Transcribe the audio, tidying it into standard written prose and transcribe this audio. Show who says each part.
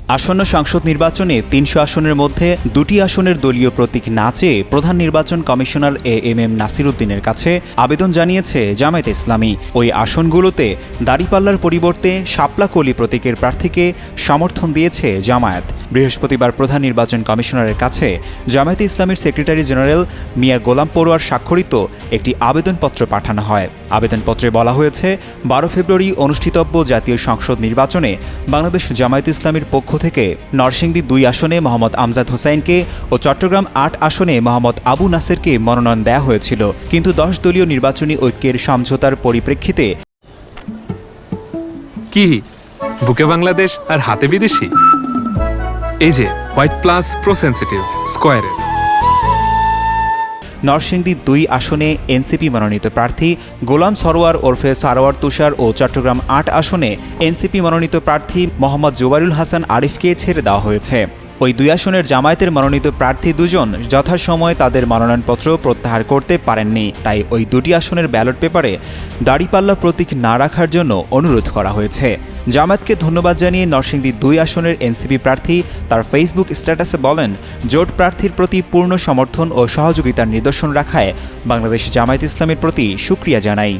Speaker 1: আসন্ন সংসদ নির্বাচনে ৩০০ আসনের মধ্যে ২টি আসনের দলীয় প্রতীক না চেয়ে প্রধান নির্বাচন কমিশনার এএমএম নাসির উদ্দিনের কাছে আবেদন জানিয়েছে জামায়াতে ইসলামী। ওই আসনগুলোতে দাড়িপাল্লার পরিবর্তে শাপলা কলি প্রতীকের প্রার্থীকে সমর্থন দিয়েছে জামায়াত। বৃহস্পতিবার প্রধান নির্বাচন কমিশনারের কাছে জামায়াতে ইসলামীর সেক্রেটারি জেনারেল মিয়া গোলাম পড়ুয়ার স্বাক্ষরিত একটি আবেদনপত্র পাঠানো হয়। আবেদনপত্রে বলা হয়েছে, ১২ ফেব্রুয়ারি অনুষ্ঠিতব্য জাতীয় সংসদ নির্বাচনে বাংলাদেশ জামায়াতে ইসলামীর পক্ষ থেকে নরসিংদী ২ আসনে মোহাম্মদ আমজাদ হোসাইনকে ও চট্টগ্রাম ৮ আসনে মোহাম্মদ আবু নাসেরকে মনোনয়ন দেওয়া হয়েছিল, কিন্তু ১০ দলীয় নির্বাচনী ঐক্যের সমঝোতার পরিপ্রেক্ষিতে
Speaker 2: কি বুকে বাংলাদেশ আর হাতে বিদেশি, এই যে হোয়াইট প্লাস প্রো সেনসিটিভ স্কয়ারের
Speaker 1: নরসিংদী ২ আসনে এনসিপি মনোনীত প্রার্থী গোলাম সরোয়ার ওরফে সারোয়ার তুষার ও চট্টগ্রাম ৮ আসনে এনসিপি মনোনীত প্রার্থী মোহাম্মদ জুবাইরুল হাসান আরিফকে ছেড়ে দেওয়া হয়েছে। ওই ২ আসনের জামায়াতের মনোনীত প্রার্থী দুজন যথাসময়ে তাদের মনোনয়নপত্র প্রত্যাহার করতে পারেননি, তাই ওই ২টি আসনের ব্যালট পেপারে দাড়িপাল্লা প্রতীক না রাখার জন্য অনুরোধ করা হয়েছে। জামায়াতকে ধন্যবাদ জানিয়ে নরসিংদী ২ আসনের এনসিপি প্রার্থী তার ফেসবুক স্ট্যাটাসে বলেন, জোট প্রার্থীর প্রতি পূর্ণ সমর্থন ও সহযোগিতার নিদর্শন রাখায় বাংলাদেশ জামায়াত ইসলামীর প্রতি শুকরিয়া জানাই।